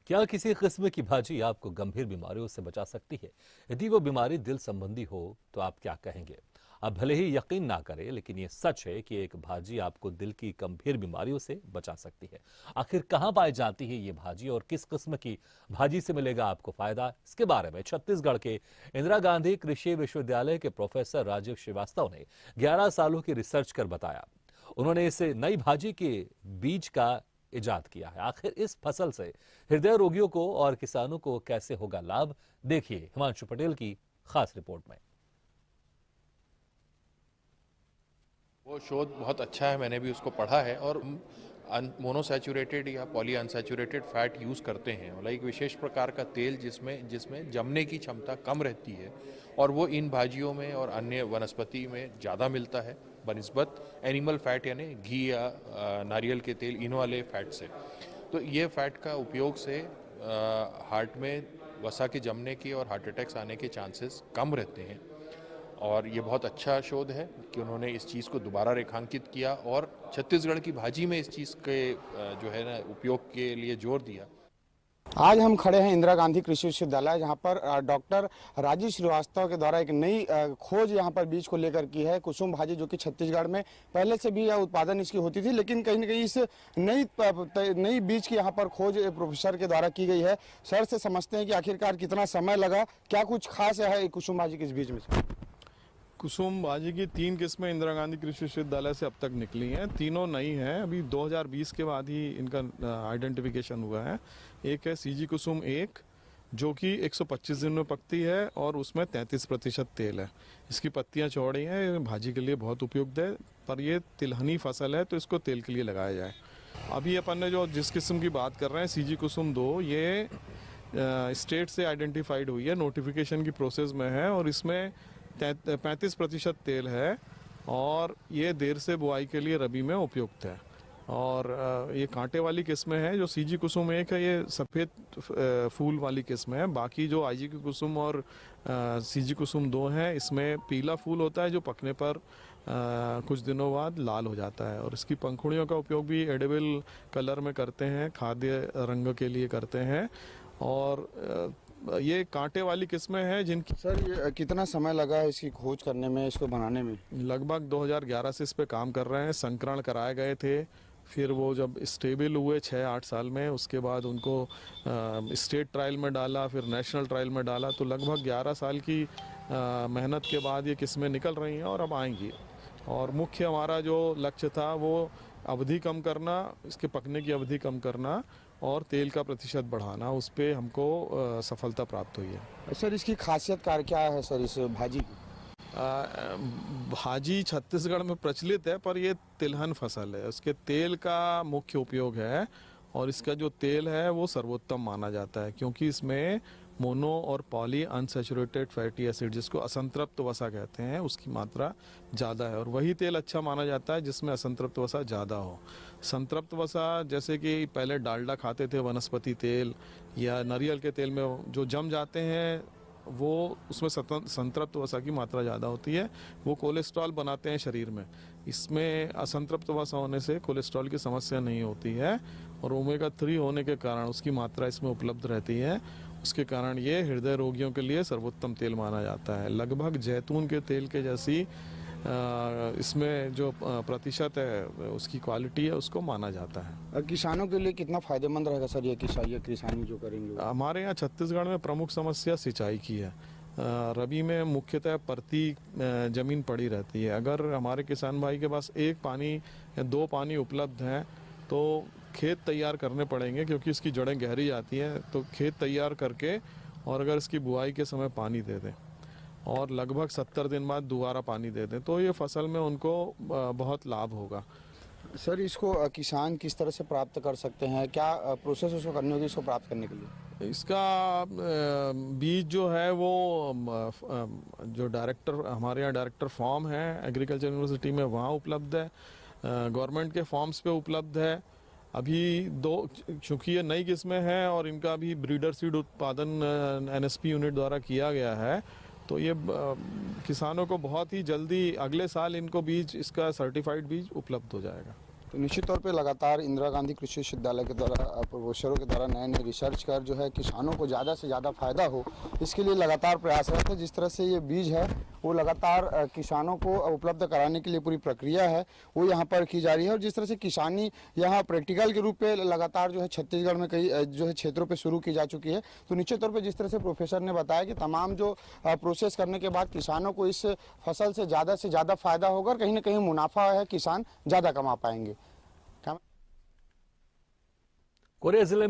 क्या किसी किस्म की भाजी आपको गंभीर बीमारियों से बचा सकती है? यदि वो बीमारी दिल संबंधी हो तो आप क्या कहेंगे? आप भले ही यकीन ना करें, लेकिन ये सच है कि एक भाजी आपको दिल की गंभीर बीमारियों से बचा सकती है। आखिर कहां पाई जाती है ये भाजी और किस किस्म की भाजी से मिलेगा आपको फायदा? इसके बारे में छत्तीसगढ़ के इंदिरा गांधी कृषि विश्वविद्यालय के प्रोफेसर राजीव श्रीवास्तव ने 11 सालों की रिसर्च कर बताया। उन्होंने इस नई भाजी के बीज का इजाद किया है। आखिर इस फसल से हृदय रोगियों को और किसानों को कैसे होगा लाभ, देखिए हिमांशु पटेल की खास रिपोर्ट में। वो शोध बहुत अच्छा है, मैंने भी उसको पढ़ा है। और मोनोसैचुरेटेड या पॉली अनसैचुरेटेड फैट यूज़ करते हैं, मतलब एक विशेष प्रकार का तेल जिसमें जिसमें जमने की क्षमता कम रहती है, और वो इन भाजियों में और अन्य वनस्पति में ज़्यादा मिलता है बनिस्बत एनिमल फैट यानी घी या नारियल के तेल, इन वाले फैट से। तो ये फैट का उपयोग से हार्ट में वसा के जमने की और हार्ट अटैक्स आने के चांसेस कम रहते हैं। और ये बहुत अच्छा शोध है कि उन्होंने इस चीज़ को दोबारा रेखांकित किया और छत्तीसगढ़ की भाजी में इस चीज़ के जो है ना उपयोग के लिए जोर दिया। आज हम खड़े हैं इंदिरा गांधी कृषि विश्वविद्यालय, जहां पर डॉक्टर राजीव श्रीवास्तव के द्वारा एक नई खोज यहां पर बीज को लेकर की है। कुसुम भाजी, जो कि छत्तीसगढ़ में पहले से भी यह उत्पादन इसकी होती थी, लेकिन कहीं न कहीं इस नई बीज की यहां पर खोज प्रोफेसर के द्वारा की गई है। सर से समझते हैं कि आखिरकार कितना समय लगा, क्या कुछ खास है कुसुम भाजी के इस बीज में? कुसुम भाजी की 3 किस्में इंदिरा गांधी कृषि विश्वविद्यालय से अब तक निकली हैं। तीनों नई हैं, अभी 2020 के बाद ही इनका आइडेंटिफिकेशन हुआ है। एक है सीजी कुसुम 1, जो कि 125 दिन में पकती है और उसमें 33% तेल है। इसकी पत्तियां चौड़ी हैं, ये भाजी के लिए बहुत उपयुक्त है, पर ये तिलहनी फसल है तो इसको तेल के लिए लगाया जाए। अभी अपन ने जो जिस किस्म की बात कर रहे हैं सीजी कुसुम 2, ये स्टेट से आइडेंटिफाइड हुई है, नोटिफिकेशन की प्रोसेस में है और इसमें 35% तेल है और ये देर से बुआई के लिए रबी में उपयुक्त है। और ये कांटे वाली किस्में हैं। जो सीजी कुसुम 1 है, ये सफ़ेद फूल वाली किस्म है। बाकी जो आईजी की कुसुम और सीजी कुसुम 2 हैं, इसमें पीला फूल होता है जो पकने पर कुछ दिनों बाद लाल हो जाता है। और इसकी पंखुड़ियों का उपयोग भी एडिबल कलर में करते हैं, खाद्य रंग के लिए करते हैं। और ये कांटे वाली किस्में हैं जिनकी। सर, ये कितना समय लगा है इसकी खोज करने में, इसको बनाने में? लगभग 2011 से इस पे काम कर रहे हैं। संकरण कराए गए थे, फिर वो जब स्टेबल हुए 6-8 साल में, उसके बाद उनको स्टेट ट्रायल में डाला, फिर नेशनल ट्रायल में डाला। तो लगभग 11 साल की मेहनत के बाद ये किस्में निकल रही हैं और अब आएंगी। और मुख्य हमारा जो लक्ष्य था वो अवधि कम करना, इसके पकने की अवधि कम करना और तेल का प्रतिशत बढ़ाना, उस पर हमको सफलता प्राप्त हुई है। सर, इसकी खासियत क्या है सर इस भाजी की? भाजी छत्तीसगढ़ में प्रचलित है, पर ये तिलहन फसल है, उसके तेल का मुख्य उपयोग है और इसका जो तेल है वो सर्वोत्तम माना जाता है, क्योंकि इसमें मोनो और पॉली अनसैचुरेटेड फैटी एसिड, जिसको असंतृप्त वसा कहते हैं, उसकी मात्रा ज़्यादा है। और वही तेल अच्छा माना जाता है जिसमें असंतृप्त वसा ज़्यादा हो। संतृप्त वसा, जैसे कि पहले डालडा खाते थे, वनस्पति तेल या नारियल के तेल में जो जम जाते हैं, वो उसमें संतृप्त वसा की मात्रा ज़्यादा होती है, वो कोलेस्ट्रॉल बनाते हैं शरीर में। इसमें असंतृप्त वसा होने से कोलेस्ट्रॉल की समस्या नहीं होती है और ओमेगा 3 होने के कारण उसकी मात्रा इसमें उपलब्ध रहती है। उसके कारण ये हृदय रोगियों के लिए सर्वोत्तम तेल माना जाता है। लगभग जैतून के तेल के जैसी इसमें जो प्रतिशत है, उसकी क्वालिटी है, उसको माना जाता है। किसानों के लिए कितना फायदेमंद रहेगा सर ये किसानी जो करेंगे? हमारे यहाँ छत्तीसगढ़ में प्रमुख समस्या सिंचाई की है। रबी में मुख्यतः परती जमीन पड़ी रहती है। अगर हमारे किसान भाई के पास 1 पानी या 2 पानी उपलब्ध हैं तो खेत तैयार करने पड़ेंगे, क्योंकि इसकी जड़ें गहरी जाती हैं। तो खेत तैयार करके और अगर इसकी बुआई के समय पानी दे दें और लगभग 70 दिन बाद दोबारा पानी दे दें, तो ये फसल में उनको बहुत लाभ होगा। सर, इसको किसान किस तरह से प्राप्त कर सकते हैं? क्या प्रोसेस उसको करनी होगी इसको प्राप्त करने के लिए? इसका बीज जो है वो जो डायरेक्टर, हमारे यहाँ डायरेक्टर फार्म है एग्रीकल्चर यूनिवर्सिटी में, वहाँ उपलब्ध है। गवर्नमेंट के फार्म्स पे उपलब्ध है। अभी चूँकि ये नई किस्में हैं और इनका अभी ब्रीडर सीड उत्पादन NSP यूनिट द्वारा किया गया है, तो ये किसानों को बहुत ही जल्दी अगले साल इनको बीज, इसका सर्टिफाइड बीज उपलब्ध हो जाएगा। तो निश्चित तौर पे लगातार इंदिरा गांधी कृषि विश्वविद्यालय के द्वारा प्रोफेसरों के द्वारा नए नए रिसर्च कर जो है किसानों को ज़्यादा से ज़्यादा फायदा हो, इसके लिए लगातार प्रयासरत है। जिस तरह से ये बीज है वो लगातार किसानों को उपलब्ध कराने के लिए पूरी प्रक्रिया है वो यहाँ पर की जा रही है। और जिस तरह से किसानी यहाँ प्रैक्टिकल के रूप में लगातार जो है छत्तीसगढ़ में कई जो है क्षेत्रों पे शुरू की जा चुकी है। तो निश्चित तौर पे जिस तरह से प्रोफेसर ने बताया कि तमाम जो प्रोसेस करने के बाद किसानों को इस फसल से ज़्यादा फायदा होगा और कहीं ना कहीं मुनाफा है किसान ज़्यादा कमा पाएंगे। कोरिया जिले में